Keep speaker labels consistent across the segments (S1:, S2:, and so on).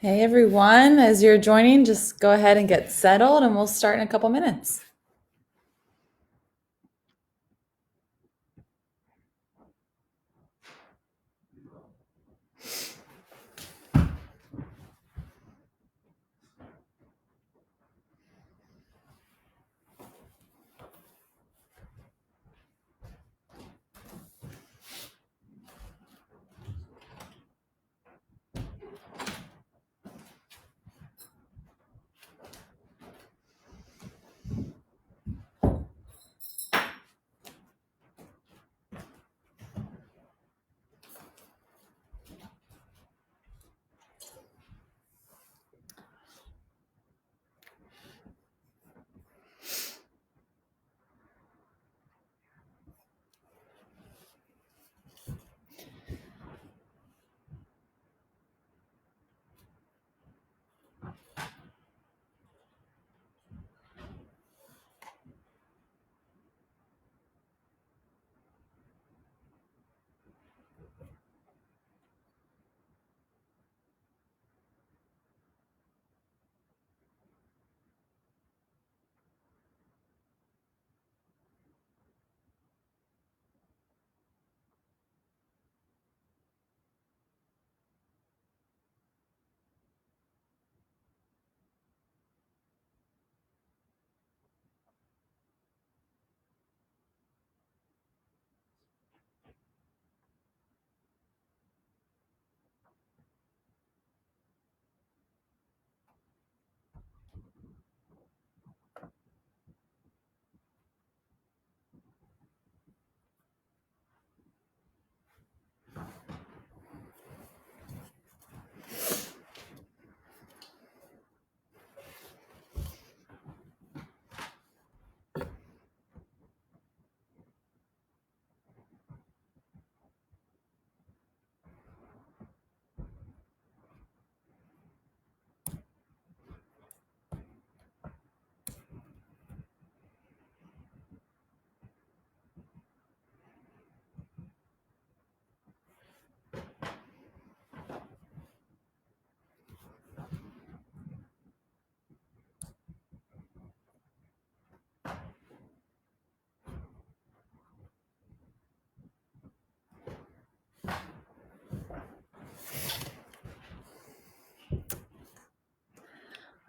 S1: Hey everyone, as you're joining, just go ahead and get settled and we'll start in a couple minutes.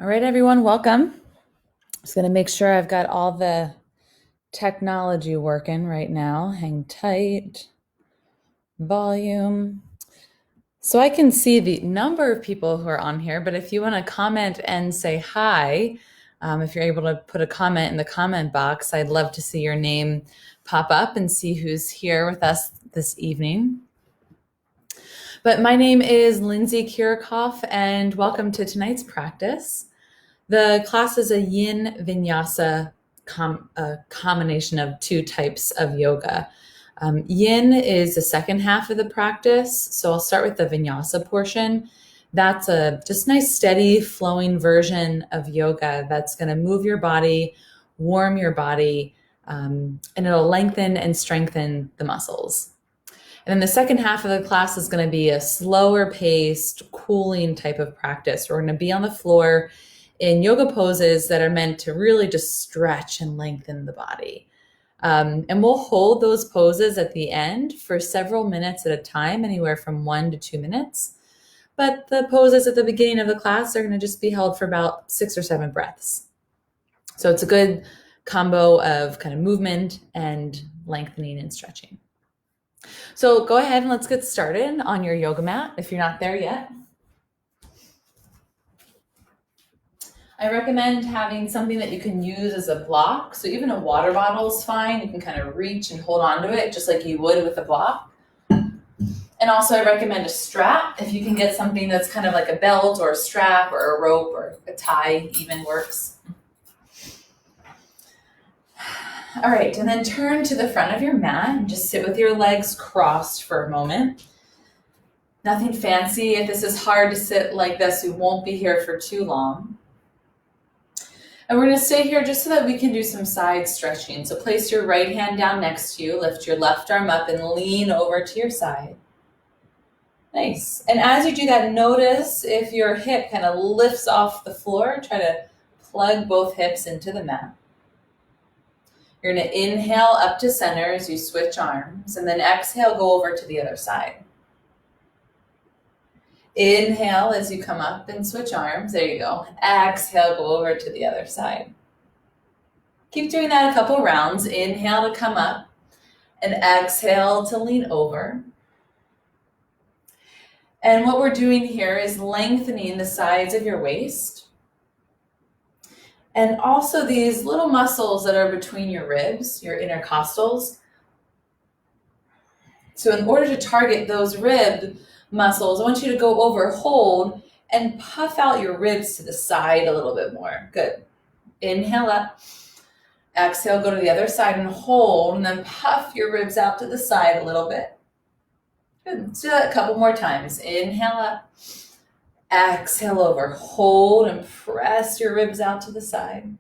S1: All right, everyone, welcome. Just gonna make sure I've got all the technology working right now. Hang tight, volume. So I can see the number of people who are on here, but if you wanna comment and say hi, if you're able to put a comment in the comment box, I'd love to see your name pop up and see who's here with us this evening. But my name is Lindsay Kirikoff, and welcome to tonight's practice. The class is a yin vinyasa combination of two types of yoga. Yin is the second half of the practice, so I'll start with the vinyasa portion. That's a just nice, steady, flowing version of yoga that's going to move your body, warm your body, and it'll lengthen and strengthen the muscles. And then the second half of the class is going to be a slower paced, cooling type of practice. We're going to be on the floor in yoga poses that are meant to really just stretch and lengthen the body. And we'll hold those poses at the end for several minutes at a time, anywhere from 1 to 2 minutes. But the poses at the beginning of the class are going to just be held for about 6 or 7 breaths. So it's a good combo of kind of movement and lengthening and stretching. So go ahead and let's get started on your yoga mat if you're not there yet. I recommend having something that you can use as a block. So even a water bottle is fine. You can kind of reach and hold on to it just like you would with a block. And also I recommend a strap. If you can get something that's kind of like a belt or a strap or a rope or a tie even works. All right, and then turn to the front of your mat and just sit with your legs crossed for a moment. Nothing fancy. If this is hard to sit like this, we won't be here for too long. And we're going to stay here just so that we can do some side stretching. So place your right hand down next to you, lift your left arm up and lean over to your side. Nice. And as you do that, notice if your hip kind of lifts off the floor. Try to plug both hips into the mat. You're going to inhale up to center as you switch arms, and then exhale, go over to the other side. Inhale as you come up and switch arms. There you go. Exhale, go over to the other side. Keep doing that a couple rounds. Inhale to come up and exhale to lean over. And what we're doing here is lengthening the sides of your waist and also these little muscles that are between your ribs, your intercostals. So in order to target those rib muscles, I want you to go over, hold, and puff out your ribs to the side a little bit more. Good. Inhale up. Exhale, go to the other side and hold, and then puff your ribs out to the side a little bit. Good. Let's do that a couple more times. Inhale up. Exhale over. Hold and press your ribs out to the side.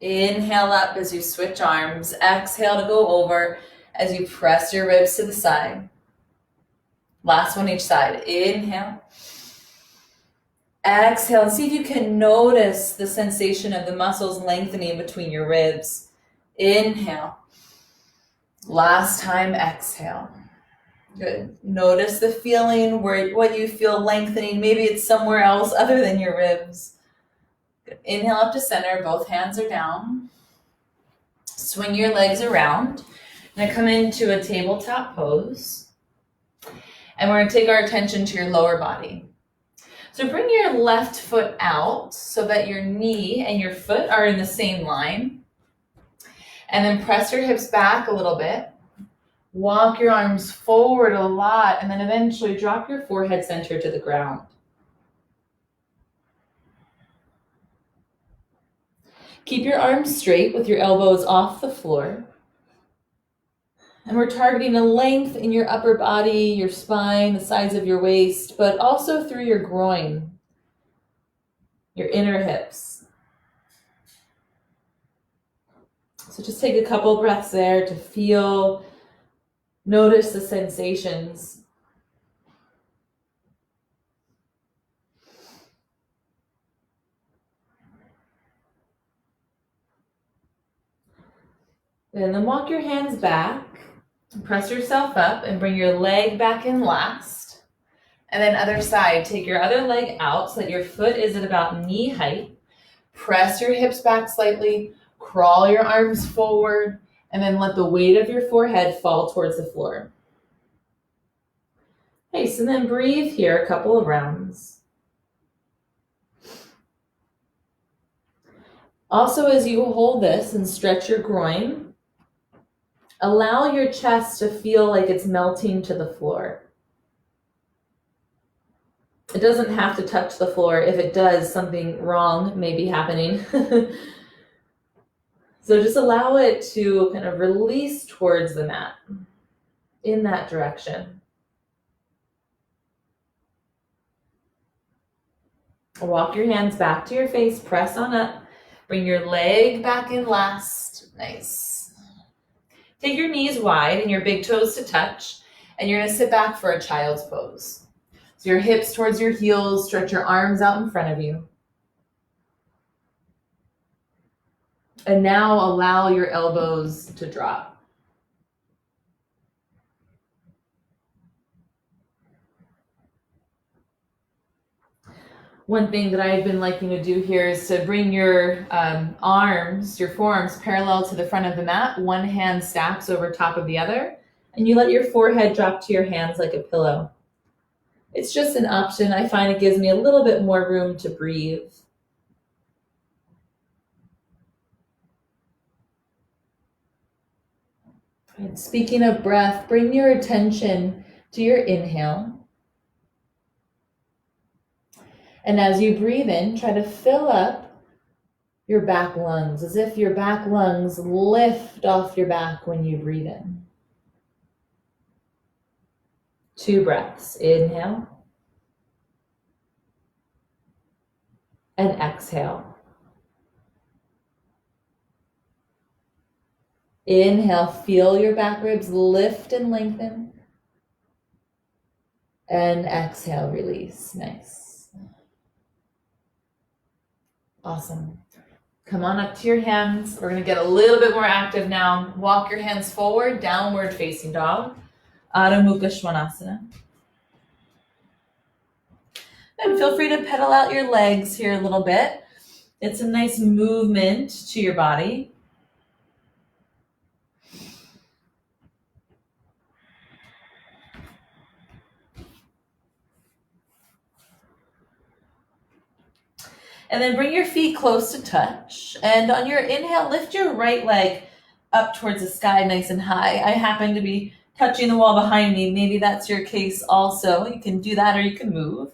S1: Inhale up as you switch arms. Exhale to go over as you press your ribs to the side. Last one each side. Inhale. Exhale, and see if you can notice the sensation of the muscles lengthening between your ribs. Inhale. Last time, exhale. Good. Notice the feeling where what you feel lengthening. Maybe it's somewhere else other than your ribs. Good. Inhale up to center. Both hands are down. Swing your legs around. Now come into a tabletop pose. And we're going to take our attention to your lower body. So bring your left foot out so that your knee and your foot are in the same line. And then press your hips back a little bit. Walk your arms forward a lot, and then eventually drop your forehead center to the ground. Keep your arms straight with your elbows off the floor. And we're targeting a length in your upper body, your spine, the sides of your waist, but also through your groin, your inner hips. So just take a couple breaths there to feel, notice the sensations. And then walk your hands back, press yourself up and bring your leg back in last. And then other side, take your other leg out so that your foot is at about knee height. Press your hips back slightly, crawl your arms forward, and then let the weight of your forehead fall towards the floor. Okay, so then breathe here a couple of rounds. Also, as you hold this and stretch your groin, allow your chest to feel like it's melting to the floor. It doesn't have to touch the floor. If it does, something wrong may be happening. So just allow it to kind of release towards the mat in that direction. Walk your hands back to your face, press on up, bring your leg back in last. Nice. Take your knees wide and your big toes to touch, and you're going to sit back for a child's pose. So your hips towards your heels, stretch your arms out in front of you. And now allow your elbows to drop. One thing that I've been liking to do here is to bring your arms, your forearms parallel to the front of the mat. One hand stacks over top of the other, and you let your forehead drop to your hands like a pillow. It's just an option. I find it gives me a little bit more room to breathe. And speaking of breath, bring your attention to your inhale. And as you breathe in, try to fill up your back lungs, as if your back lungs lift off your back when you breathe in. 2 breaths. Inhale. And exhale. Inhale, feel your back ribs lift and lengthen. And exhale, release. Nice. Awesome. Come on up to your hands. We're going to get a little bit more active now. Walk your hands forward, downward facing dog. Adho Mukha Svanasana. And feel free to pedal out your legs here a little bit. It's a nice movement to your body. And then bring your feet close to touch. And on your inhale, lift your right leg up towards the sky nice and high. I happen to be touching the wall behind me. Maybe that's your case also. You can do that or you can move.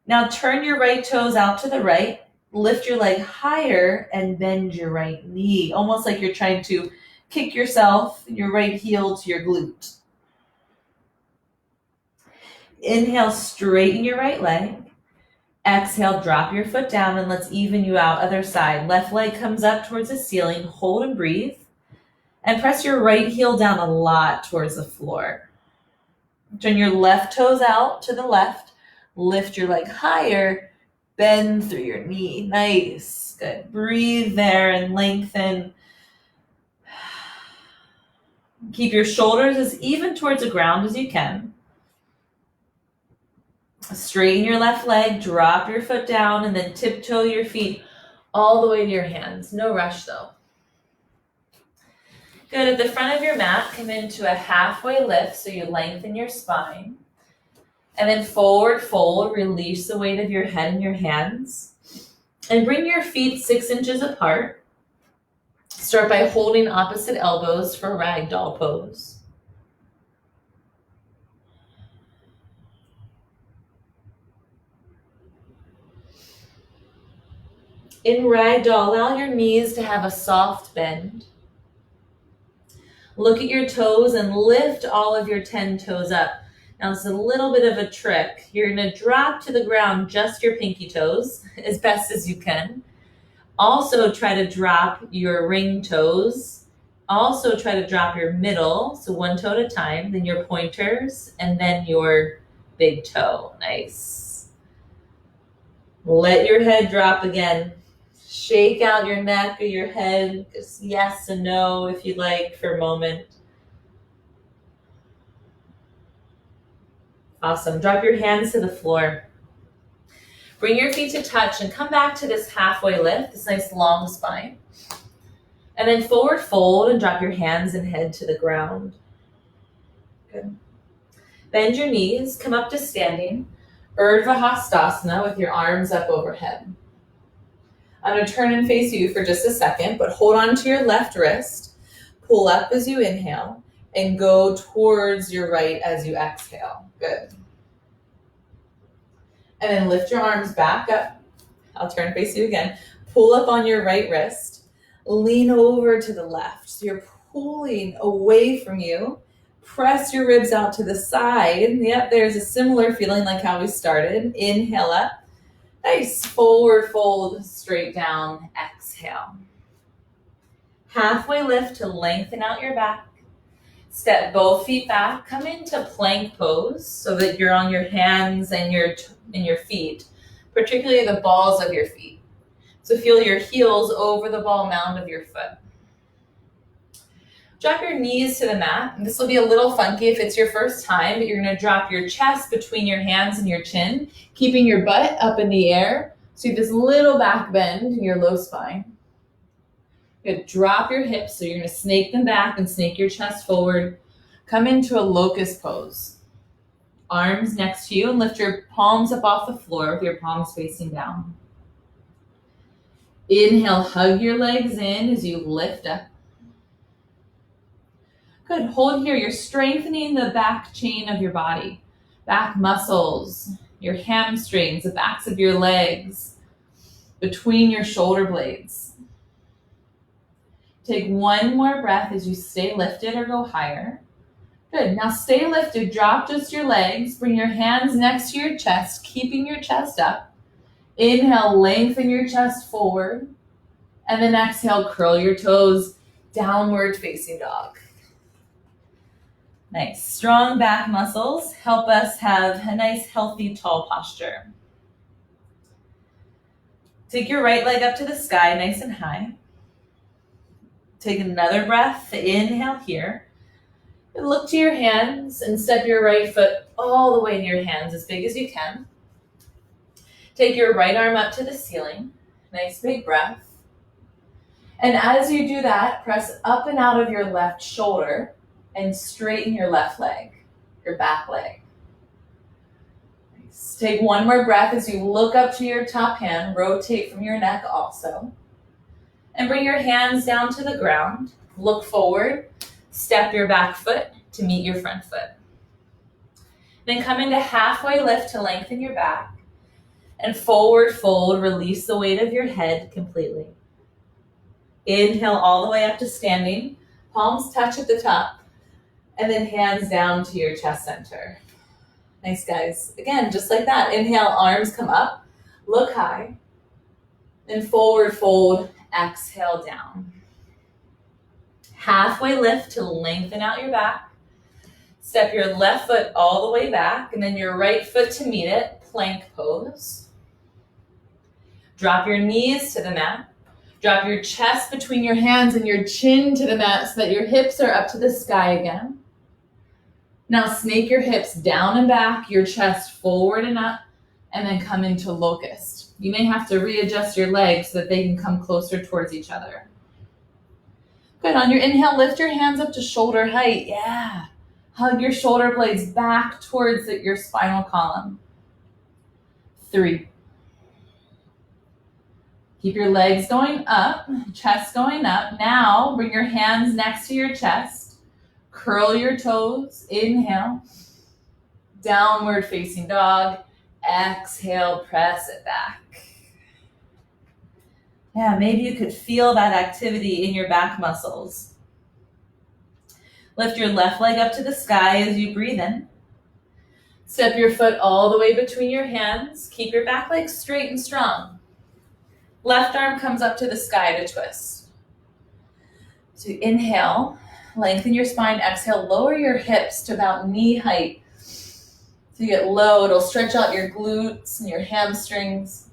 S1: Now turn your right toes out to the right. Lift your leg higher and bend your right knee. Almost like you're trying to kick yourself, your right heel to your glute. Inhale, straighten your right leg. Exhale, drop your foot down and let's even you out. Other side. Left leg comes up towards the ceiling. Hold and breathe. And press your right heel down a lot towards the floor. Turn your left toes out to the left. Lift your leg higher. Bend through your knee. Nice. Good. Breathe there and lengthen. Keep your shoulders as even towards the ground as you can. Straighten your left leg, drop your foot down, and then tiptoe your feet all the way to your hands. No rush though. Good. At the front of your mat, come into a halfway lift so you lengthen your spine. And then forward fold, release the weight of your head and your hands. And bring your feet 6 inches apart. Start by holding opposite elbows for ragdoll pose. In ragdoll, allow your knees to have a soft bend. Look at your toes and lift all of your 10 toes up. Now this is a little bit of a trick. You're going to drop to the ground just your pinky toes as best as you can. Also try to drop your ring toes. Also try to drop your middle, so one toe at a time, then your pointers, and then your big toe. Nice. Let your head drop again. Shake out your neck or your head, just yes and no if you'd like for a moment. Awesome. Drop your hands to the floor. Bring your feet to touch and come back to this halfway lift, this nice long spine. And then forward fold and drop your hands and head to the ground. Good. Bend your knees, come up to standing. Urdhva Hastasana with your arms up overhead. I'm going to turn and face you for just a second, but hold on to your left wrist. Pull up as you inhale and go towards your right as you exhale. Good. And then lift your arms back up. I'll turn and face you again. Pull up on your right wrist. Lean over to the left. So you're pulling away from you. Press your ribs out to the side. Yep, there's a similar feeling like how we started. Inhale up. Nice. Forward fold, straight down. Exhale. Halfway lift to lengthen out your back. Step both feet back. Come into plank pose so that you're on your hands and your feet, particularly the balls of your feet. So feel your heels over the ball mound of your foot. Drop your knees to the mat. And this will be a little funky if it's your first time, but you're going to drop your chest between your hands and your chin, keeping your butt up in the air. So you have this little back bend in your low spine. You're going to drop your hips, so you're going to snake them back and snake your chest forward. Come into a locust pose. Arms next to you and lift your palms up off the floor with your palms facing down. Inhale, hug your legs in as you lift up. Good, hold here. You're strengthening the back chain of your body. Back muscles, your hamstrings, the backs of your legs, between your shoulder blades. Take one more breath as you stay lifted or go higher. Good, now stay lifted, drop just your legs, bring your hands next to your chest, keeping your chest up. Inhale, lengthen your chest forward, and then exhale, curl your toes, downward facing dog. Nice. Strong back muscles help us have a nice, healthy, tall posture. Take your right leg up to the sky, nice and high. Take another breath. Inhale here. And look to your hands and step your right foot all the way to your hands, as big as you can. Take your right arm up to the ceiling. Nice big breath. And as you do that, press up and out of your left shoulder and straighten your left leg, your back leg. Nice. Take one more breath as you look up to your top hand, rotate from your neck also. And bring your hands down to the ground. Look forward, step your back foot to meet your front foot. Then come into halfway lift to lengthen your back. And forward fold, release the weight of your head completely. Inhale all the way up to standing. Palms touch at the top. And then hands down to your chest center. Nice, guys. Again, just like that. Inhale, arms come up. Look high. Then forward fold, exhale down. Halfway lift to lengthen out your back. Step your left foot all the way back, and then your right foot to meet it, plank pose. Drop your knees to the mat. Drop your chest between your hands and your chin to the mat so that your hips are up to the sky again. Now snake your hips down and back, your chest forward and up, and then come into locust. You may have to readjust your legs so that they can come closer towards each other. Good. On your inhale, lift your hands up to shoulder height. Yeah. Hug your shoulder blades back towards your spinal column. 3. Keep your legs going up, chest going up. Now bring your hands next to your chest. Curl your toes. Inhale. Downward facing dog. Exhale, press it back. Yeah, maybe you could feel that activity in your back muscles. Lift your left leg up to the sky as you breathe in. Step your foot all the way between your hands. Keep your back leg straight and strong. Left arm comes up to the sky to twist. So inhale, lengthen your spine. Exhale, lower your hips to about knee height. So you get low, it'll stretch out your glutes and your hamstrings.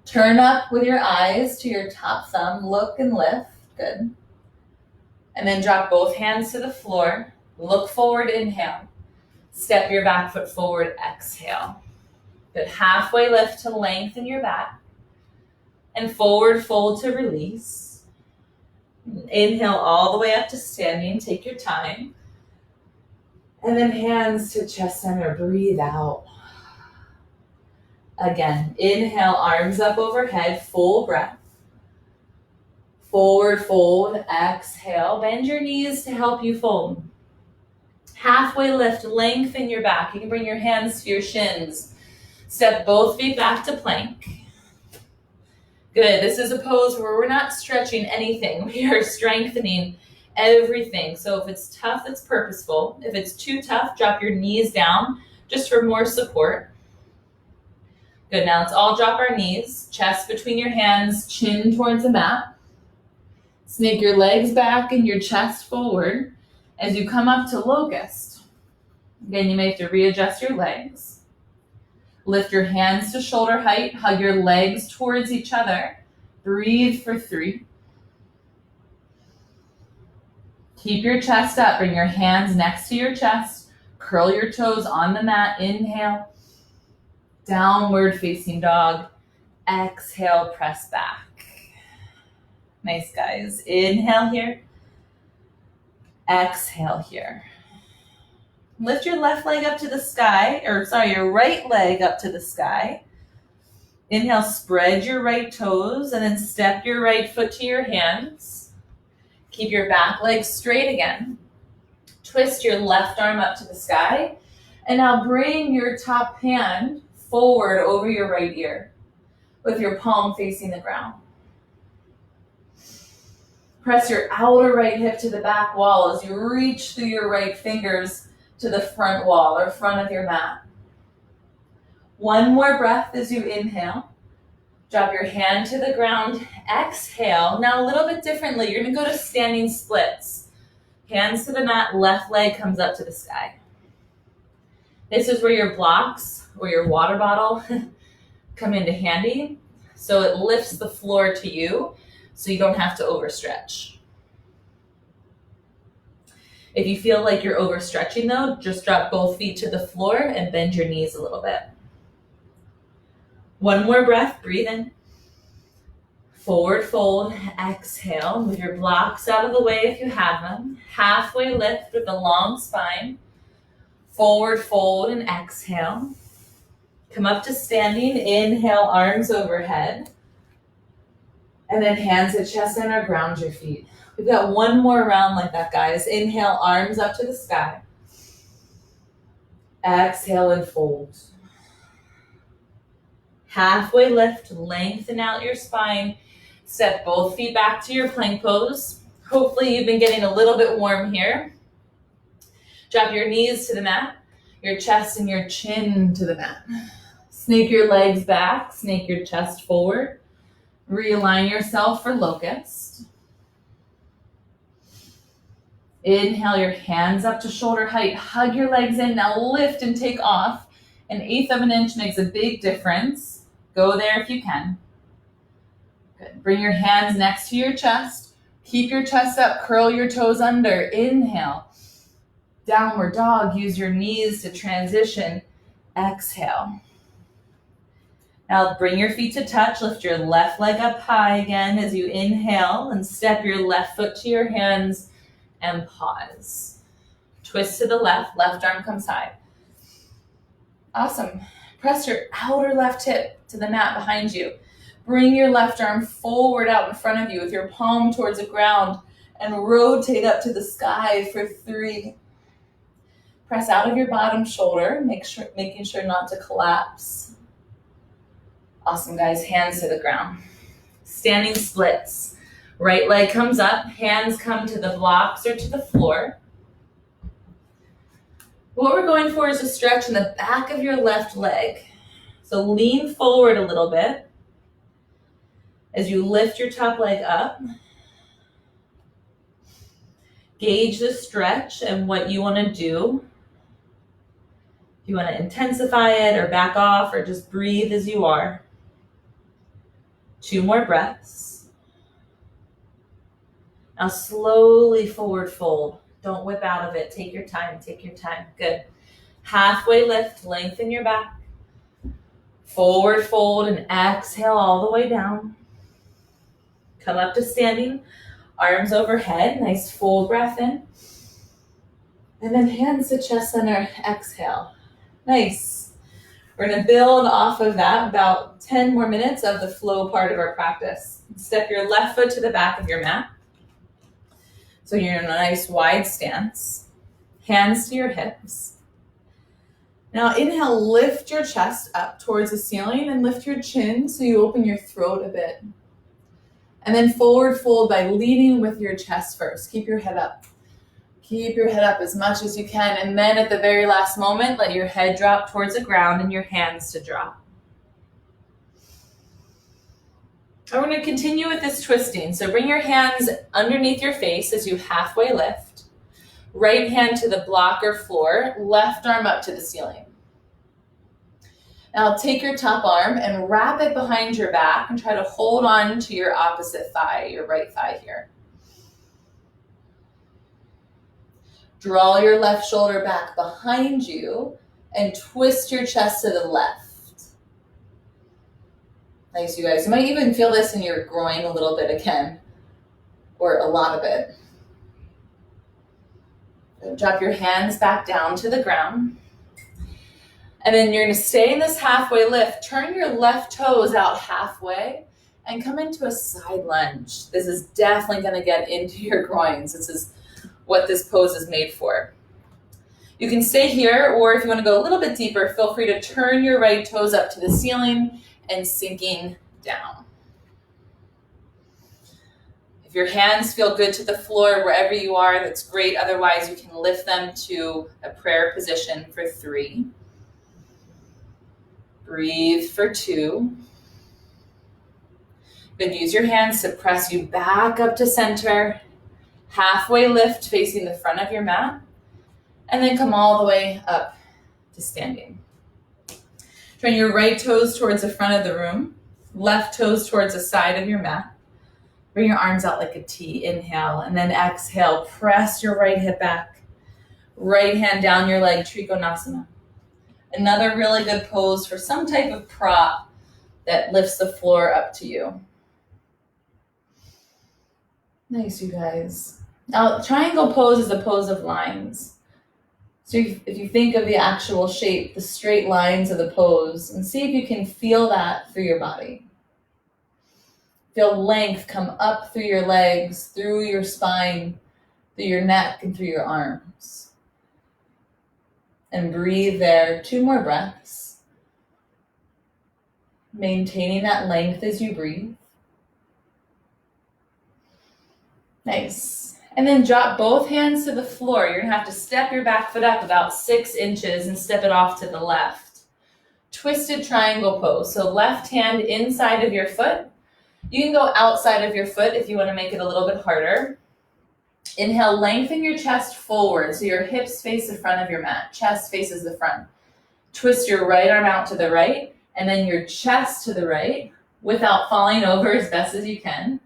S1: Turn up with your eyes to your top thumb. Look and lift. Good. And then drop both hands to the floor. Look forward, inhale. Step your back foot forward, exhale. Good. Halfway lift to lengthen your back. And forward fold to release. Inhale all the way up to standing. Take your time. And then hands to chest center. Breathe out. Again, inhale, arms up overhead, full breath. Forward fold, exhale. Bend your knees to help you fold. Halfway lift, lengthen your back. You can bring your hands to your shins. Step both feet back to plank. Good. This is a pose where we're not stretching anything. We are strengthening everything. So if it's tough, it's purposeful. If it's too tough, drop your knees down just for more support. Good. Now let's all drop our knees, chest between your hands, chin towards the mat. Snake your legs back and your chest forward as you come up to locust. Again, you may have to readjust your legs. Lift your hands to shoulder height. Hug your legs towards each other. Breathe for 3. Keep your chest up. Bring your hands next to your chest. Curl your toes on the mat. Inhale. Downward facing dog. Exhale, press back. Nice, guys. Inhale here. Exhale here. Lift your left leg up to the sky, your right leg up to the sky. Inhale, spread your right toes and then step your right foot to your hands. Keep your back leg straight again. Twist your left arm up to the sky. And now bring your top hand forward over your right ear with your palm facing the ground. Press your outer right hip to the back wall as you reach through your right fingers to the front wall or front of your mat. One more breath as you inhale. Drop your hand to the ground. Exhale. Now a little bit differently. You're going to go to standing splits. Hands to the mat, left leg comes up to the sky. This is where your blocks or your water bottle come into handy. So it lifts the floor to you so you don't have to overstretch. If you feel like you're overstretching though, just drop both feet to the floor and bend your knees a little bit. One more breath, breathe in. Forward fold, exhale. Move your blocks out of the way if you have them. Halfway lift with a long spine. Forward fold and exhale. Come up to standing, inhale, arms overhead. And then hands at chest center, ground your feet. We've got one more round like that, guys. Inhale, arms up to the sky. Exhale and fold. Halfway lift, lengthen out your spine. Step both feet back to your plank pose. Hopefully you've been getting a little bit warm here. Drop your knees to the mat, your chest and your chin to the mat. Snake your legs back, snake your chest forward. Realign yourself for locust. Inhale your hands up to shoulder height. Hug your legs in. Now lift and take off. 1/8 of an inch makes a big difference. Go there if you can. Good. Bring your hands next to your chest. Keep your chest up. Curl your toes under. Inhale. Downward dog. Use your knees to transition. Exhale. Now bring your feet to touch. Lift your left leg up high again as you inhale and step your left foot to your hands and pause. Twist to the left. Left arm comes high. Awesome. Press your outer left hip to the mat behind you. Bring your left arm forward out in front of you with your palm towards the ground and rotate up to the sky for 3. Press out of your bottom shoulder, making sure not to collapse. Awesome, guys. Hands to the ground. Standing splits. Right leg comes up, hands come to the blocks or to the floor. What we're going for is a stretch in the back of your left leg. So lean forward a little bit as you lift your top leg up. Gauge the stretch and what you want to do. If you want to intensify it or back off or just breathe as you are. 2 more breaths. Now slowly forward fold. Don't whip out of it. Take your time. Take your time. Good. Halfway lift. Lengthen your back. Forward fold and exhale all the way down. Come up to standing. Arms overhead. Nice full breath in. And then hands to chest center. Exhale. Nice. We're going to build off of that about 10 more minutes of the flow part of our practice. Step your left foot to the back of your mat. So you're in a nice wide stance. Hands to your hips. Now inhale, lift your chest up towards the ceiling and lift your chin so you open your throat a bit. And then forward fold by leading with your chest first. Keep your head up. Keep your head up as much as you can. And then at the very last moment, let your head drop towards the ground and your hands to drop. And we're going to continue with this twisting. So bring your hands underneath your face as you halfway lift. Right hand to the block or floor, left arm up to the ceiling. Now take your top arm and wrap it behind your back and try to hold on to your opposite thigh, your right thigh here. Draw your left shoulder back behind you and twist your chest to the left. Nice, you guys. You might even feel this in your groin a little bit again, or a lot of it. Drop your hands back down to the ground. And then you're going to stay in this halfway lift. Turn your left toes out halfway and come into a side lunge. This is definitely going to get into your groins. This is what this pose is made for. You can stay here, or if you want to go a little bit deeper, feel free to turn your right toes up to the ceiling and sinking down. If your hands feel good to the floor wherever you are, that's great. Otherwise, you can lift them to a prayer position for 3. Breathe for 2. Then use your hands to press you back up to center. Halfway lift facing the front of your mat, and then come all the way up to standing. Turn your right toes towards the front of the room, left toes towards the side of your mat. Bring your arms out like a T, inhale, and then exhale. Press your right hip back. Right hand down your leg, Trikonasana. Another really good pose for some type of prop that lifts the floor up to you. Nice, you guys. Now, triangle pose is a pose of lines. So if you think of the actual shape, the straight lines of the pose, and see if you can feel that through your body. Feel length come up through your legs, through your spine, through your neck, and through your arms. And breathe there. 2 more breaths. Maintaining that length as you breathe. Nice. And then drop both hands to the floor. You're gonna have to step your back foot up about 6 inches and step it off to the left. Twisted triangle pose. So left hand inside of your foot. You can go outside of your foot if you want to make it a little bit harder. Inhale, lengthen your chest forward so your hips face the front of your mat. Chest faces the front. Twist your right arm out to the right and then your chest to the right without falling over as best as you can.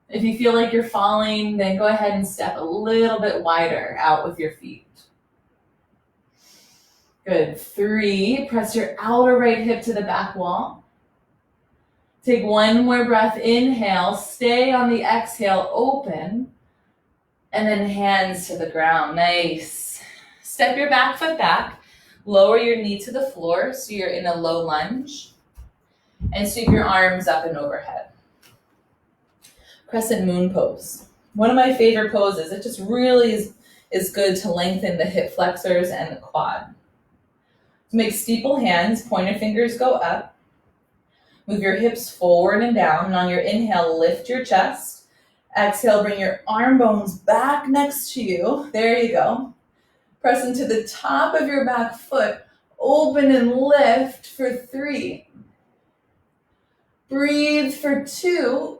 S1: If you feel like you're falling, then go ahead and step a little bit wider out with your feet. Good. 3, press your outer right hip to the back wall. Take 1 more breath, inhale, stay on the exhale, open, and then hands to the ground. Nice. Step your back foot back, lower your knee to the floor so you're in a low lunge, and sweep your arms up and overhead. Crescent moon pose. One of my favorite poses. It just really is good to lengthen the hip flexors and the quad. So make steeple hands, pointer fingers go up. Move your hips forward and down, and on your inhale, lift your chest. Exhale, bring your arm bones back next to you. There you go. Press into the top of your back foot. Open and lift for 3. Breathe for 2.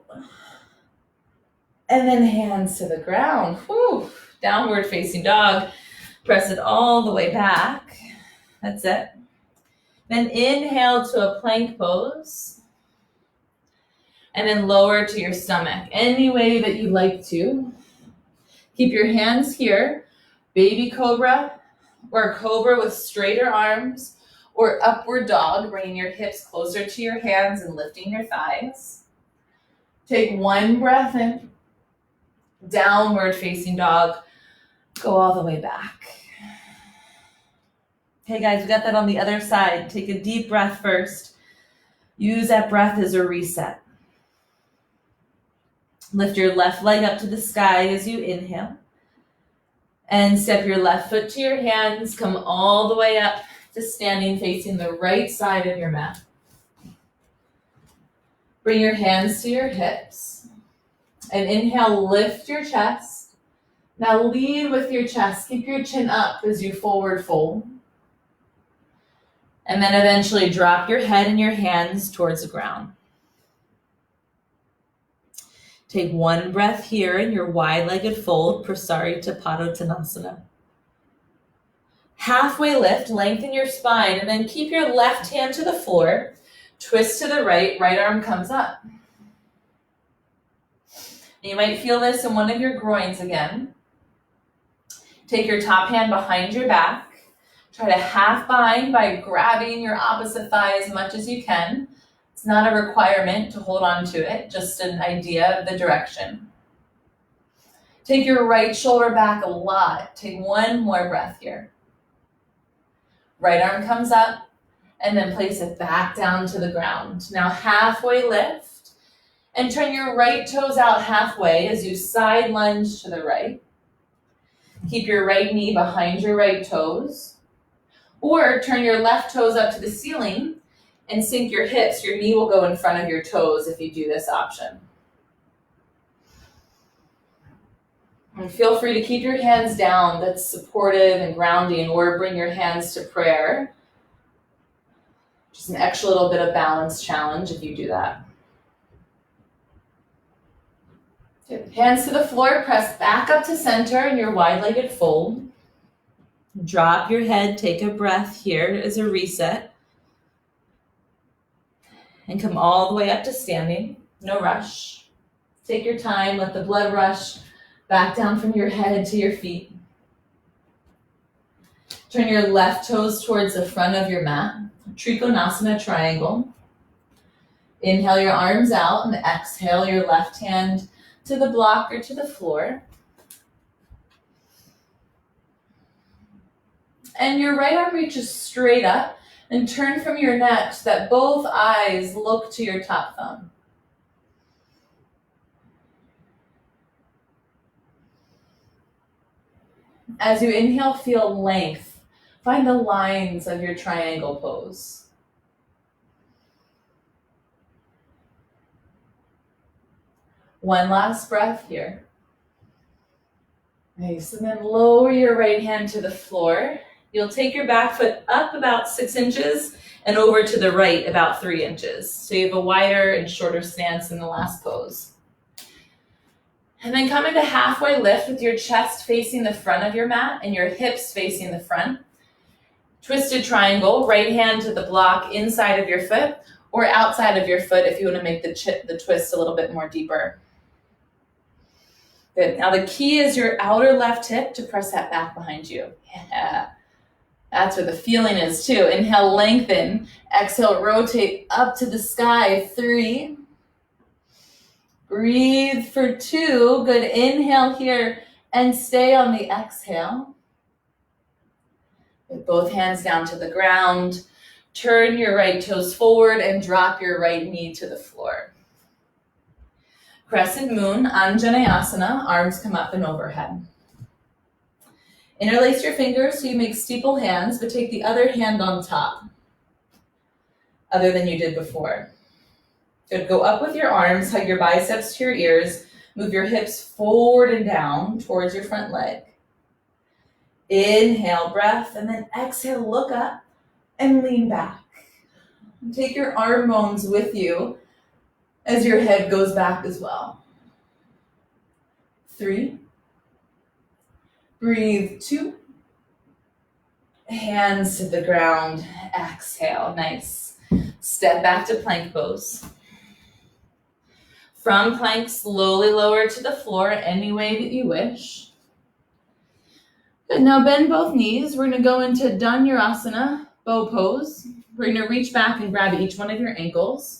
S1: And then hands to the ground. Whew. Downward facing dog. Press it all the way back. That's it. Then inhale to a plank pose. And then lower to your stomach. Any way that you like to. Keep your hands here. Baby cobra or cobra with straighter arms or upward dog, bringing your hips closer to your hands and lifting your thighs. Take 1 breath in. Downward facing dog. Go all the way back. Okay, guys, we got that on the other side. Take a deep breath first. Use that breath as a reset. Lift your left leg up to the sky as you inhale. And step your left foot to your hands. Come all the way up to standing facing the right side of your mat. Bring your hands to your hips. And inhale, lift your chest. Now lead with your chest. Keep your chin up as you forward fold. And then eventually drop your head and your hands towards the ground. Take 1 breath here in your wide-legged fold, Prasarita Padottanasana. Halfway lift, lengthen your spine, and then keep your left hand to the floor. Twist to the right, right arm comes up. You might feel this in one of your groins again. Take your top hand behind your back. Try to half bind by grabbing your opposite thigh as much as you can. It's not a requirement to hold on to it, just an idea of the direction. Take your right shoulder back a lot. Take 1 more breath here. Right arm comes up, and then place it back down to the ground. Now halfway lift, and turn your right toes out halfway as you side lunge to the right. Keep your right knee behind your right toes, or turn your left toes up to the ceiling and sink your hips. Your knee will go in front of your toes if you do this option. And feel free to keep your hands down. That's supportive and grounding, or bring your hands to prayer. Just an extra little bit of balance challenge if you do that. Good. Hands to the floor, press back up to center in your wide-legged fold. Drop your head, take a breath here as a reset. And come all the way up to standing, no rush. Take your time, let the blood rush back down from your head to your feet. Turn your left toes towards the front of your mat, Trikonasana triangle. Inhale your arms out and exhale your left hand to the block or to the floor. And your right arm reaches straight up and turn from your neck so that both eyes look to your top thumb. As you inhale, feel length. Find the lines of your triangle pose. One last breath here. Nice, and then lower your right hand to the floor. You'll take your back foot up about 6 inches and over to the right about 3 inches. So you have a wider and shorter stance in the last pose. And then come into halfway lift with your chest facing the front of your mat and your hips facing the front. Twisted triangle, right hand to the block inside of your foot or outside of your foot if you want to make the twist a little bit more deeper. Good. Now the key is your outer left hip to press that back behind you. Yeah. That's where the feeling is too. Inhale, lengthen. Exhale, rotate up to the sky. 3. Breathe for 2. Good. Inhale here and stay on the exhale. With both hands down to the ground. Turn your right toes forward and drop your right knee to the floor. Crescent moon, Anjaneyasana, arms come up and overhead. Interlace your fingers so you make steeple hands, but take the other hand on top, other than you did before. Good, go up with your arms, hug your biceps to your ears, move your hips forward and down towards your front leg. Inhale, breath, and then exhale, look up and lean back. Take your arm bones with you as your head goes back as well. 3. Breathe. 2. Hands to the ground. Exhale. Nice. Step back to plank pose. From plank, slowly lower to the floor any way that you wish. Good. Now bend both knees. We're going to go into Dhanurasana, bow pose. We're going to reach back and grab each one of your ankles.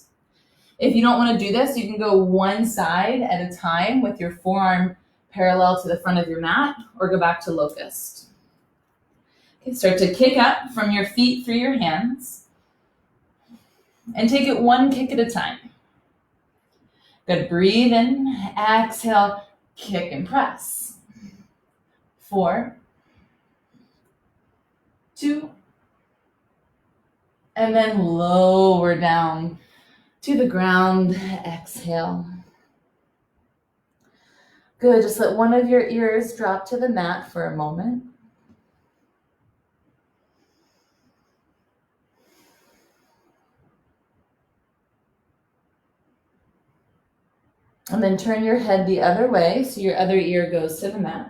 S1: If you don't want to do this, you can go one side at a time with your forearm parallel to the front of your mat, or go back to locust. Okay, start to kick up from your feet through your hands, and take it one kick at a time. Good, breathe in, exhale, kick and press. 4, 2, and then lower down to the ground, exhale. Good, just let one of your ears drop to the mat for a moment. And then turn your head the other way so your other ear goes to the mat.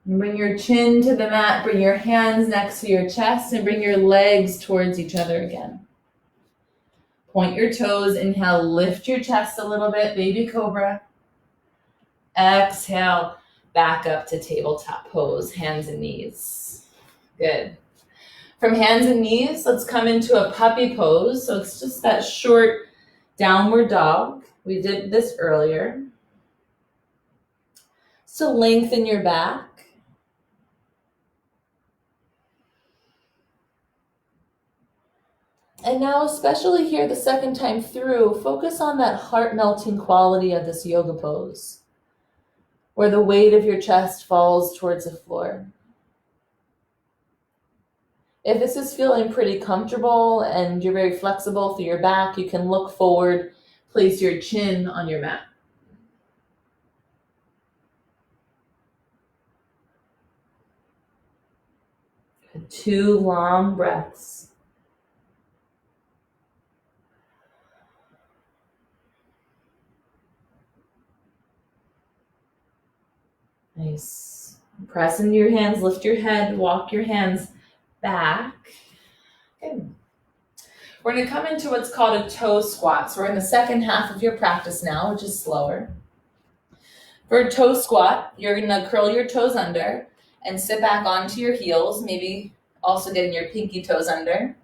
S1: And bring your chin to the mat, bring your hands next to your chest, and bring your legs towards each other again. Point your toes, inhale, lift your chest a little bit, baby cobra. Exhale, back up to tabletop pose, hands and knees. Good. From hands and knees, let's come into a puppy pose. So it's just that short downward dog. We did this earlier. So lengthen your back. And now, especially here the second time through, focus on that heart-melting quality of this yoga pose, where the weight of your chest falls towards the floor. If this is feeling pretty comfortable and you're very flexible through your back, you can look forward, place your chin on your mat. 2 long breaths. Nice. Press into your hands, lift your head, walk your hands back. Good. We're going to come into what's called a toe squat. So we're in the second half of your practice now, which is slower. For a toe squat, you're going to curl your toes under and sit back onto your heels, maybe also getting your pinky toes under.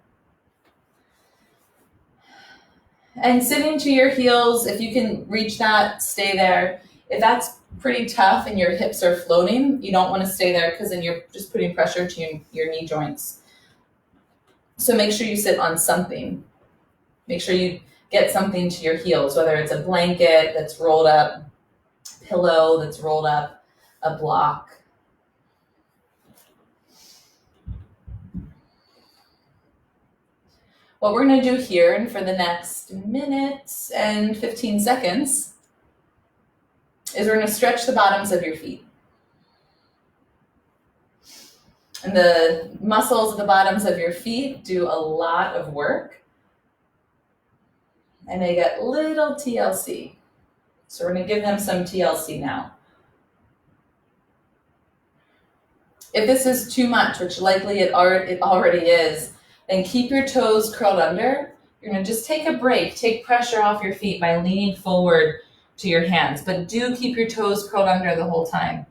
S1: And sitting to your heels, if you can reach that, stay there. If that's pretty tough and your hips are floating, you don't want to stay there because then you're just putting pressure to your knee joints. So make sure you sit on something. Make sure you get something to your heels, whether it's a blanket that's rolled up, pillow that's rolled up, a block. What we're going to do here, and for the next minute and 15 seconds, is we're going to stretch the bottoms of your feet. And the muscles at the bottoms of your feet do a lot of work, and they get little TLC. So we're going to give them some TLC now. If this is too much, which likely it already is, then keep your toes curled under. You're going to just take a break, take pressure off your feet by leaning forward to your hands, but do keep your toes curled under the whole time.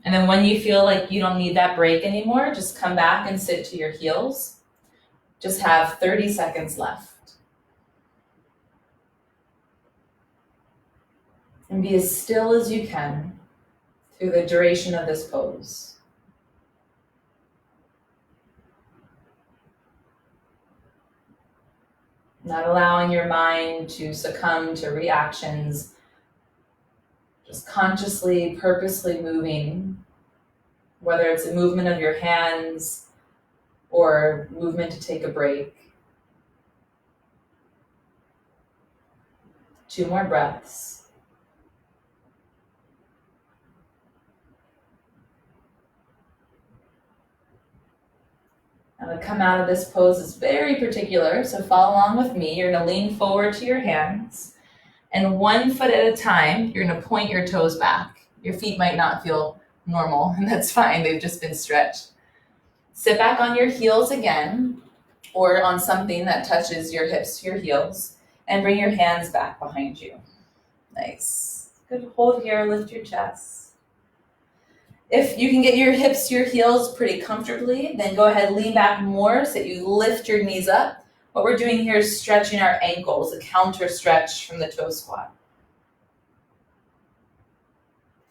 S1: And then when you feel like you don't need that break anymore, just come back and sit to your heels. Just have 30 seconds left. And be as still as you can through the duration of this pose. Not allowing your mind to succumb to reactions, just consciously, purposely moving, whether it's a movement of your hands or movement to take a break. 2 more breaths. Now to come out of this pose is very particular, so follow along with me. You're going to lean forward to your hands, and 1 foot at a time, you're going to point your toes back. Your feet might not feel normal, and that's fine. They've just been stretched. Sit back on your heels again, or on something that touches your hips to your heels, and bring your hands back behind you. Nice. Good. Hold here, lift your chest. If you can get your hips to your heels pretty comfortably, then go ahead, lean back more so that you lift your knees up. What we're doing here is stretching our ankles, a counter stretch from the toe squat.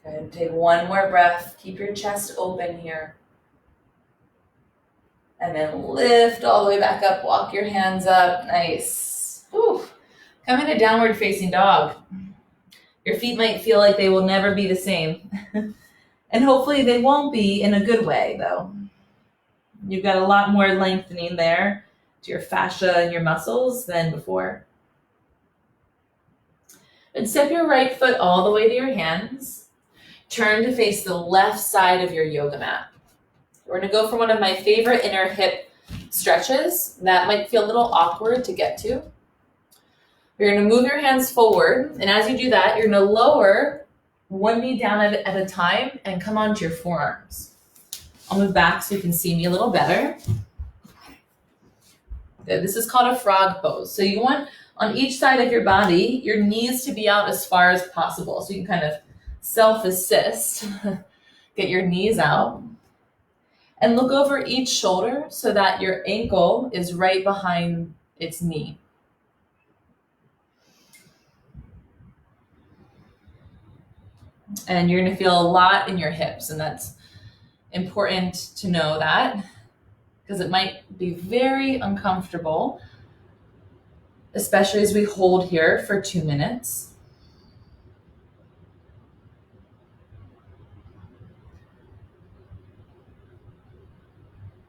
S1: Good. Take 1 more breath. Keep your chest open here. And then lift all the way back up. Walk your hands up. Nice. Whew. Come into downward facing dog. Your feet might feel like they will never be the same. And hopefully they won't be in a good way, though. You've got a lot more lengthening there to your fascia and your muscles than before. And step your right foot all the way to your hands. Turn to face the left side of your yoga mat. We're going to go for one of my favorite inner hip stretches. That might feel a little awkward to get to. You're going to move your hands forward, and as you do that, you're going to lower 1 knee down at a time and come onto your forearms. I'll move back so you can see me a little better. Good. This is called a frog pose. So you want on each side of your body, your knees to be out as far as possible. So you can kind of self-assist, get your knees out. And look over each shoulder so that your ankle is right behind its knee. And you're going to feel a lot in your hips, and that's important to know that because it might be very uncomfortable, especially as we hold here for 2 minutes.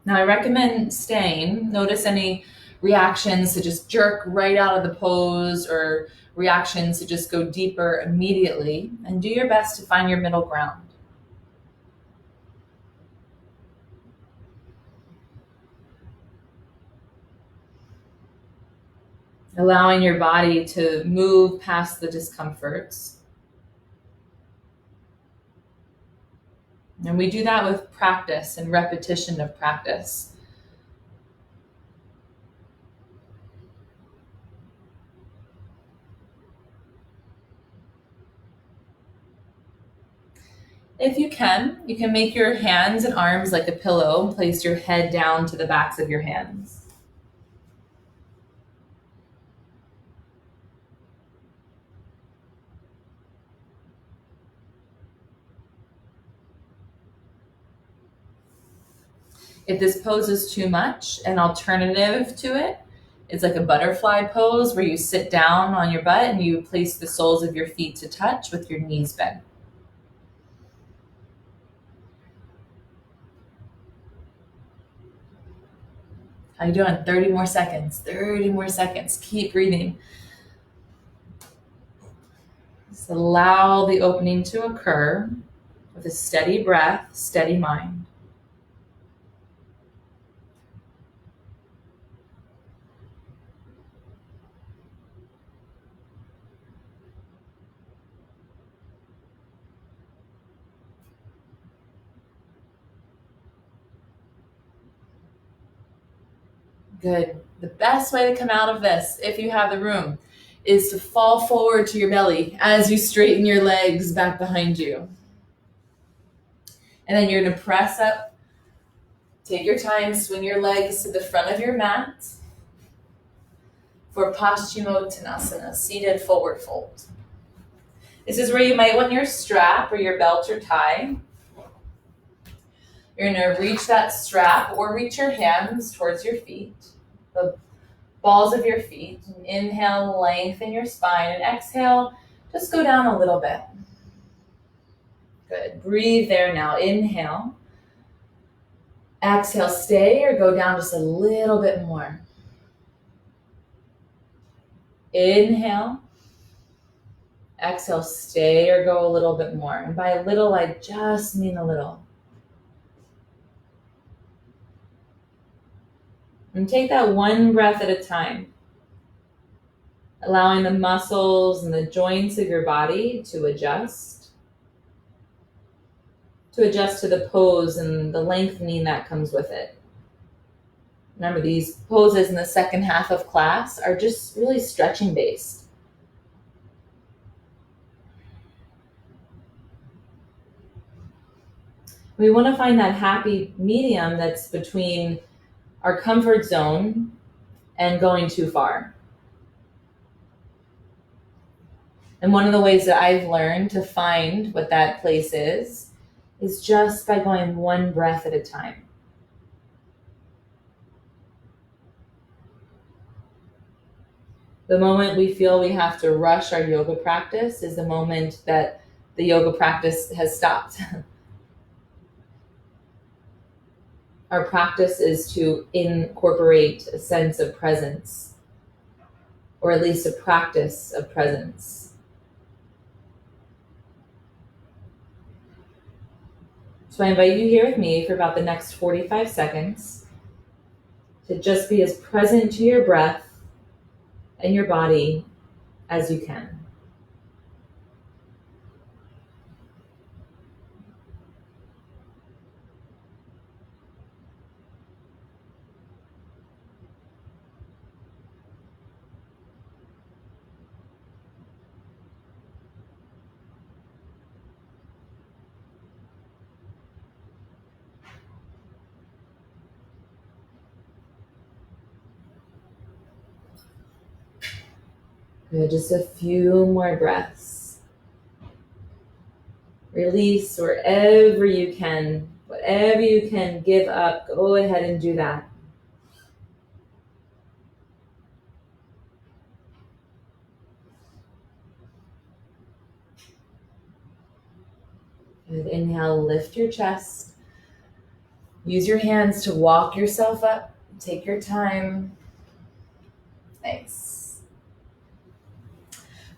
S1: Now I recommend staying. Notice any reactions to just jerk right out of the pose or reactions to just go deeper immediately, and do your best to find your middle ground. allowing your body to move past the discomforts. And we do that with practice and repetition of practice. If you can make your hands and arms like a pillow and place your head down to the backs of your hands. If this pose is too much, an alternative to it is like a butterfly pose where you sit down on your butt and you place the soles of your feet to touch with your knees bent. How you doing? 30 more seconds. 30 more seconds. Keep breathing. Just allow the opening to occur with a steady breath, steady mind. Good. The best way to come out of this, if you have the room, is to fall forward to your belly as you straighten your legs back behind you. And then you're going to press up. Take your time, swing your legs to the front of your mat for Paschimottanasana, seated forward fold. This is where you might want your strap or your belt or tie. You're going to reach that strap or reach your hands towards your feet, the balls of your feet. And inhale, lengthen your spine, and exhale, just go down a little bit. Good. Breathe there now. Inhale. Exhale, stay or go down just a little bit more. Inhale. Exhale, stay or go a little bit more. And by a little, I just mean a little. And take that one breath at a time, allowing the muscles and the joints of your body to adjust to the pose and the lengthening that comes with it. Remember, these poses in the second half of class are just really stretching based. We want to find that happy medium that's between our comfort zone and going too far. And one of the ways that I've learned to find what that place is just by going one breath at a time. The moment we feel we have to rush our yoga practice is the moment that the yoga practice has stopped. Our practice is to incorporate a sense of presence, or at least a practice of presence. So I invite you here with me for about the next 45 seconds to just be as present to your breath and your body as you can. Good, just a few more breaths. Release wherever you can. Whatever you can give up, go ahead and do that. Good. Inhale, lift your chest. Use your hands to walk yourself up. Take your time. Nice.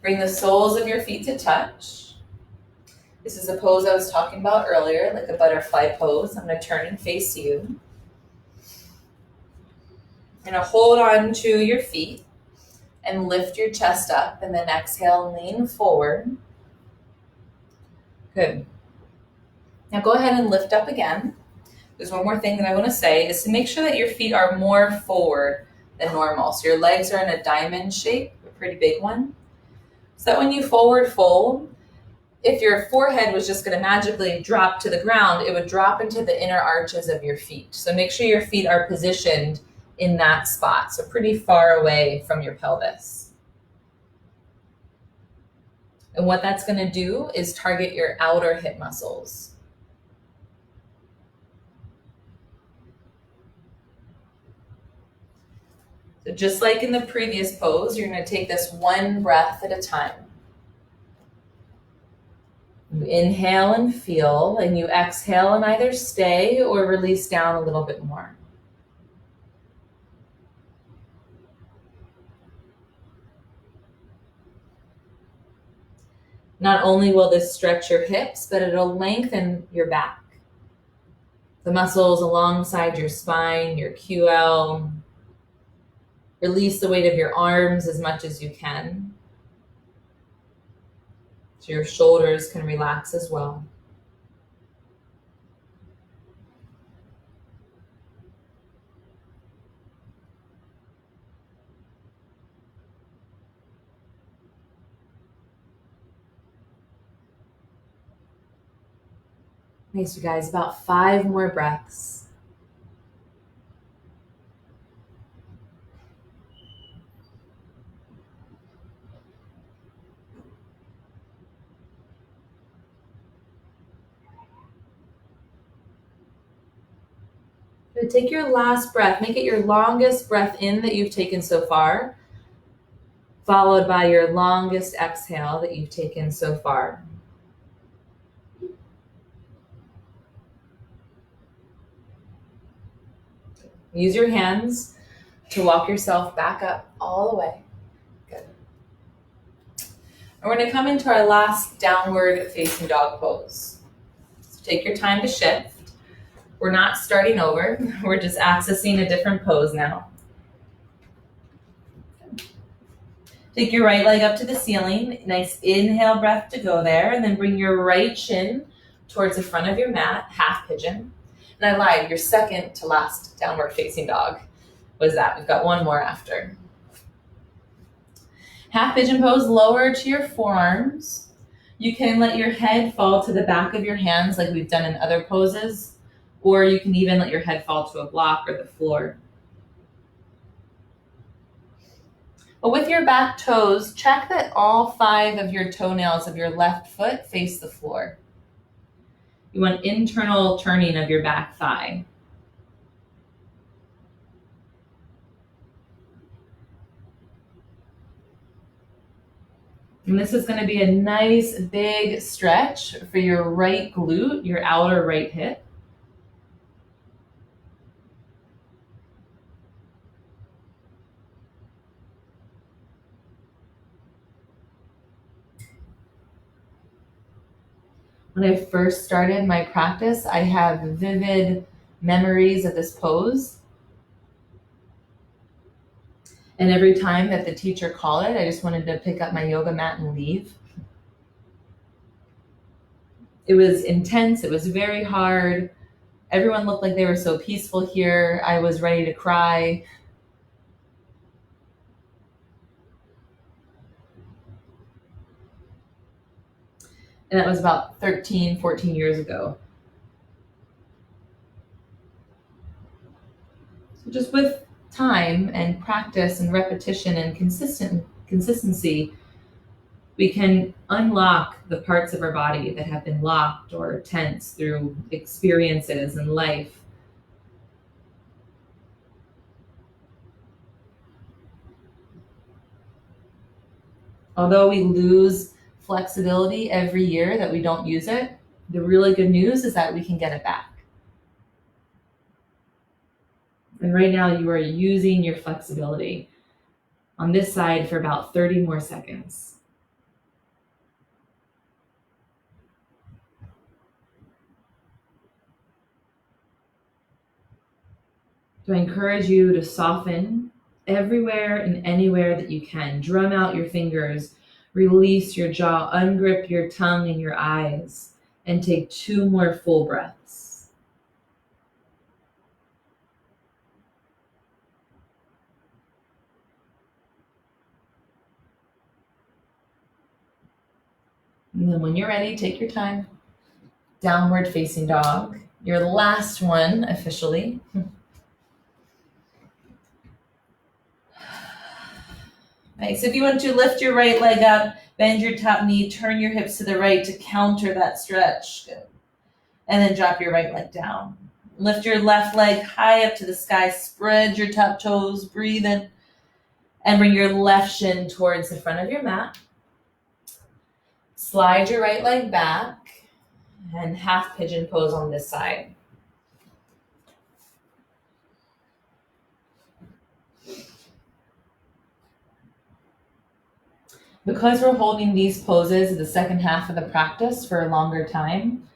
S1: Bring the soles of your feet to touch. This is a pose I was talking about earlier, like a butterfly pose. I'm going to turn and face you. I'm going to hold on to your feet. and lift your chest up, and then exhale, lean forward. Good. Now go ahead and lift up again. There's one more thing that I want to say is to make sure that your feet are more forward than normal. So your legs are in a diamond shape, a pretty big one. So that when you forward fold, if your forehead was just going to magically drop to the ground, it would drop into the inner arches of your feet. So make sure your feet are positioned in that spot, so pretty far away from your pelvis. And what that's going to do is target your outer hip muscles. So just like in the previous pose, you're going to take this one breath at a time. You inhale and feel, and you exhale and either stay or release down a little bit more. Not only will this stretch your hips, but it'll lengthen your back. The muscles alongside your spine, your QL. Release the weight of your arms as much as you can. So your shoulders can relax as well. Nice, you guys, about 5 more breaths. Good. Take your last breath. Make it your longest breath in that you've taken so far, followed by your longest exhale that you've taken so far. Use your hands to walk yourself back up all the way. Good. And we're going to come into our last downward facing dog pose. So take your time to shift. We're not starting over. We're just accessing a different pose now. Take your right leg up to the ceiling. Nice inhale breath to go there. And then bring your right shin towards the front of your mat, half pigeon. And I lied, your second to last downward facing dog was that. We've got one more after. Half pigeon pose, lower to your forearms. You can let your head fall to the back of your hands like we've done in other poses, or you can even let your head fall to a block or the floor. But with your back toes, check that all 5 of your toenails of your left foot face the floor. You want internal turning of your back thigh. And this is going to be a nice big stretch for your right glute, your outer right hip. When I first started my practice, I have vivid memories of this pose. And every time that the teacher called it, I just wanted to pick up my yoga mat and leave. It was intense. It was very hard. Everyone looked like they were so peaceful here. I was ready to cry. And that was about 13, 14 years ago. So just with time and practice and repetition and consistency, we can unlock the parts of our body that have been locked or tense through experiences in life. Although we lose flexibility every year that we don't use it, the really good news is that we can get it back. And right now you are using your flexibility on this side for about 30 more seconds. So I encourage you to soften
S2: everywhere and anywhere that you can. Drum out your fingers, release your jaw, ungrip your tongue and your eyes, and take 2 more full breaths. And then when you're ready, take your time. Downward facing dog. Your last one officially. Nice. If you want to lift your right leg up, bend your top knee, turn your hips to the right to counter that stretch. Good. And then drop your right leg down. Lift your left leg high up to the sky, spread your top toes, breathe in, and bring your left shin towards the front of your mat. Slide your right leg back and half pigeon pose on this side. Because we're holding these poses the second half of the practice for a longer time,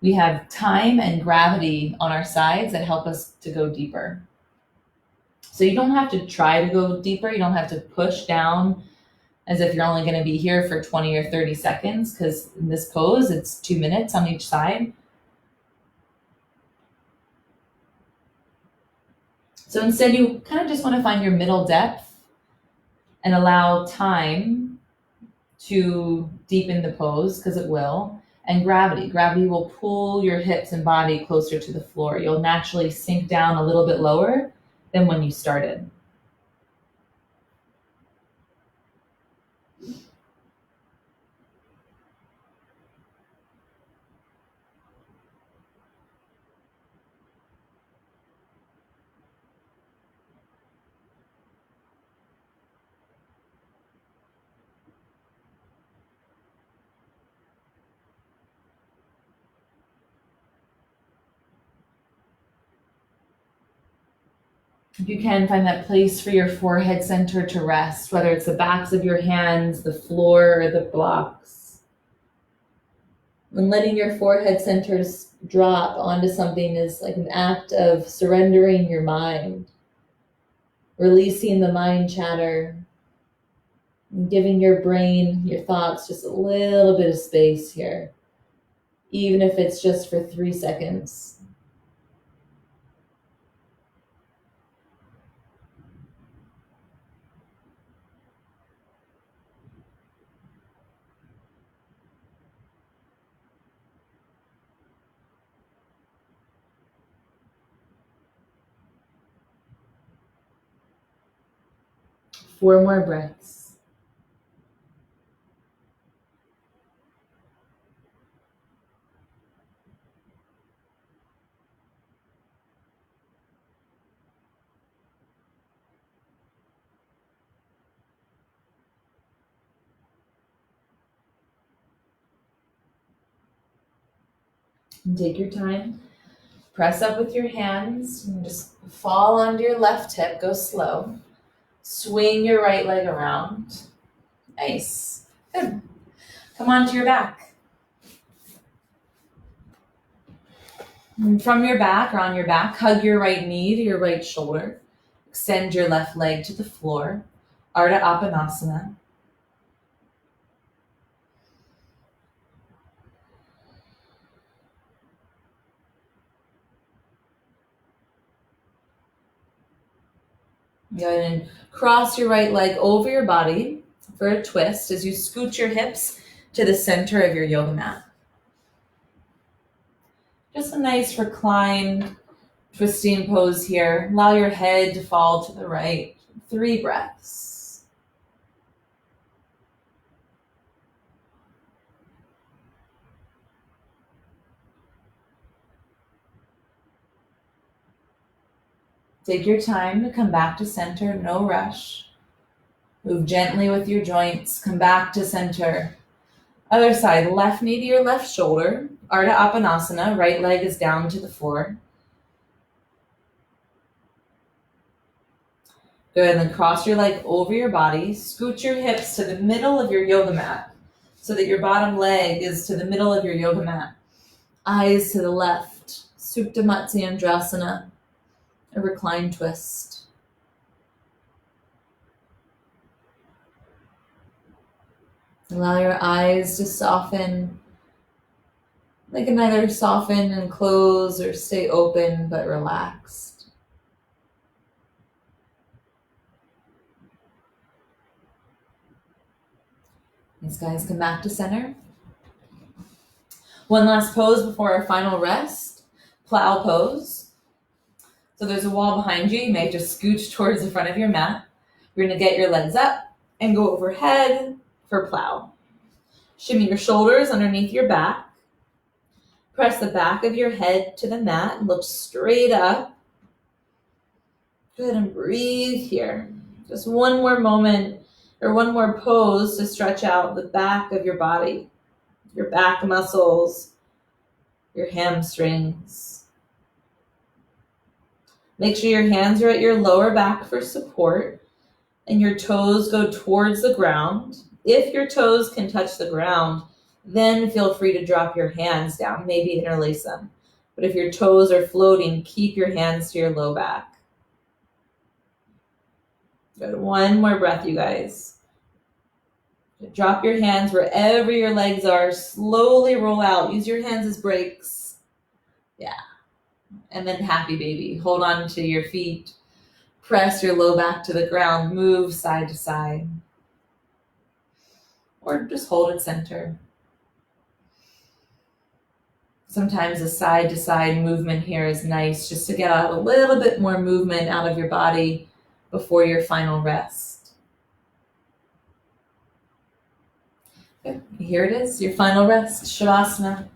S2: we have time and gravity on our sides that help us to go deeper. So you don't have to try to go deeper. You don't have to push down as if you're only going to be here for 20 or 30 seconds, because in this pose, it's 2 minutes on each side. So instead, you kind of just want to find your middle depth and allow time to deepen the pose, because it will, and gravity. Gravity will pull your hips and body closer to the floor. You'll naturally sink down a little bit lower than when you started. If you can, find that place for your forehead center to rest, whether it's the backs of your hands, the floor, or the blocks. And letting your forehead centers drop onto something is like an act of surrendering your mind, releasing the mind chatter, and giving your brain, your thoughts, just a little bit of space here, even if it's just for 3 seconds. Four more breaths. And take your time. Press up with your hands and just fall onto your left hip. Go slow. Swing your right leg around. Nice. Good. Come onto your back. And from your back or on your back, hug your right knee to your right shoulder. Extend your left leg to the floor. Ardha Appanasana. Go ahead and cross your right leg over your body for a twist as you scoot your hips to the center of your yoga mat. Just a nice reclined, twisting pose here. Allow your head to fall to the right. 3 breaths. Take your time to come back to center, no rush. Move gently with your joints, come back to center. Other side, left knee to your left shoulder. Ardha Appanasana, right leg is down to the floor. Good, then cross your leg over your body. Scoot your hips to the middle of your yoga mat so that your bottom leg is to the middle of your yoga mat. Eyes to the left. Supta Matsyendrasana, a reclined twist. Allow your eyes to soften. They can either soften and close or stay open but relaxed. These guys come back to center. One last pose before our final rest. Plow pose. So there's a wall behind you. You may just scooch towards the front of your mat. You're going to get your legs up and go overhead for plow. Shimmy your shoulders underneath your back. Press the back of your head to the mat and look straight up. Good, and breathe here. Just one more moment or one more pose to stretch out the back of your body, your back muscles, your hamstrings. Make sure your hands are at your lower back for support and your toes go towards the ground. If your toes can touch the ground, then feel free to drop your hands down, maybe interlace them. But if your toes are floating, keep your hands to your low back. Good. One more breath, you guys. Drop your hands wherever your legs are. Slowly roll out. Use your hands as brakes. Yeah. And then happy baby. Hold on to your feet. Press your low back to the ground. Move side to side. Or just hold it center. Sometimes a side to side movement here is nice just to get out a little bit more movement out of your body before your final rest. Okay, here it is, your final rest, Shavasana.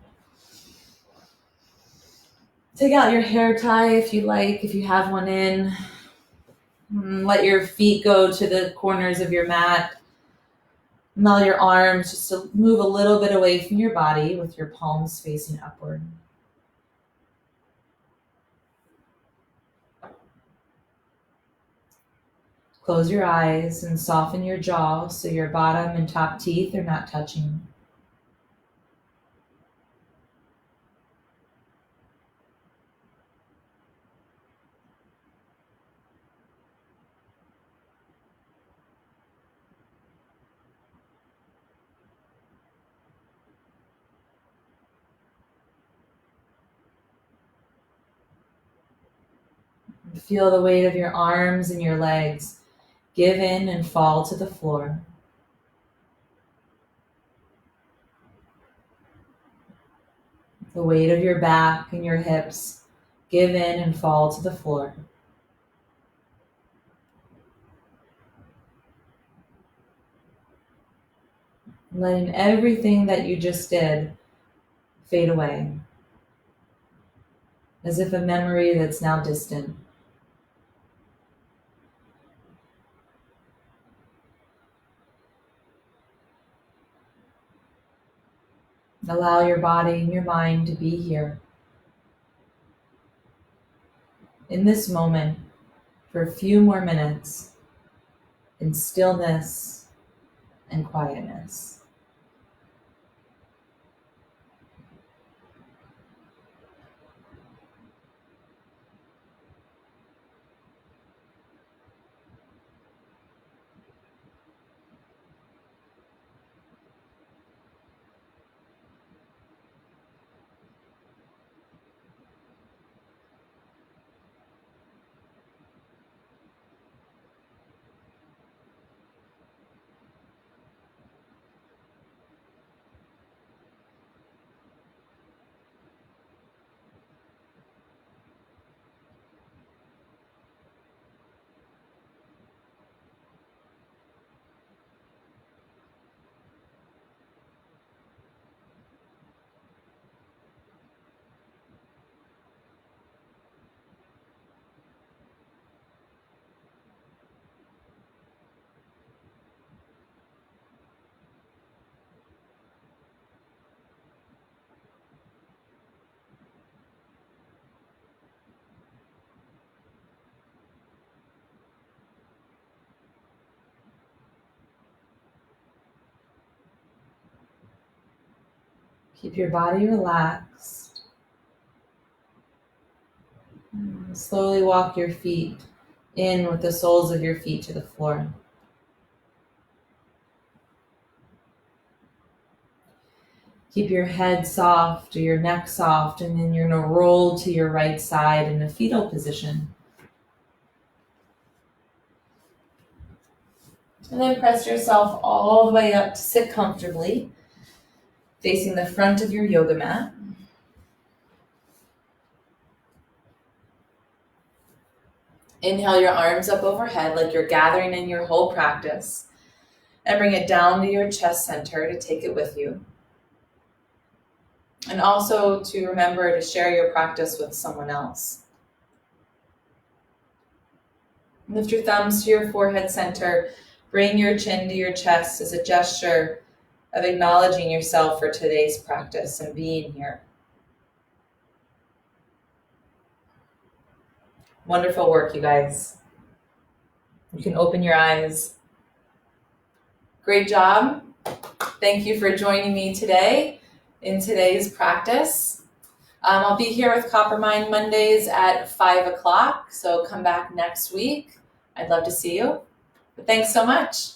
S2: Take out your hair tie if you like, if you have one in. Let your feet go to the corners of your mat. Allow your arms just to move a little bit away from your body with your palms facing upward. Close your eyes and soften your jaw so your bottom and top teeth are not touching. Feel the weight of your arms and your legs give in and fall to the floor. The weight of your back and your hips give in and fall to the floor. Letting everything that you just did fade away, as if a memory that's now distant. Allow your body and your mind to be here in this moment for a few more minutes in stillness and quietness. Keep your body relaxed. Slowly walk your feet in with the soles of your feet to the floor. Keep your head soft or your neck soft, and then you're going to roll to your right side in a fetal position. And then press yourself all the way up to sit comfortably, facing the front of your yoga mat. Inhale your arms up overhead like you're gathering in your whole practice, and bring it down to your chest center to take it with you. And also to remember to share your practice with someone else. Lift your thumbs to your forehead center. Bring your chin to your chest as a gesture of acknowledging yourself for today's practice and being here. Wonderful work, you guys. You can open your eyes. Great job. Thank you for joining me today in today's practice. I'll be here with Coppermine Mondays at 5 o'clock, so come back next week. I'd love to see you. But thanks so much.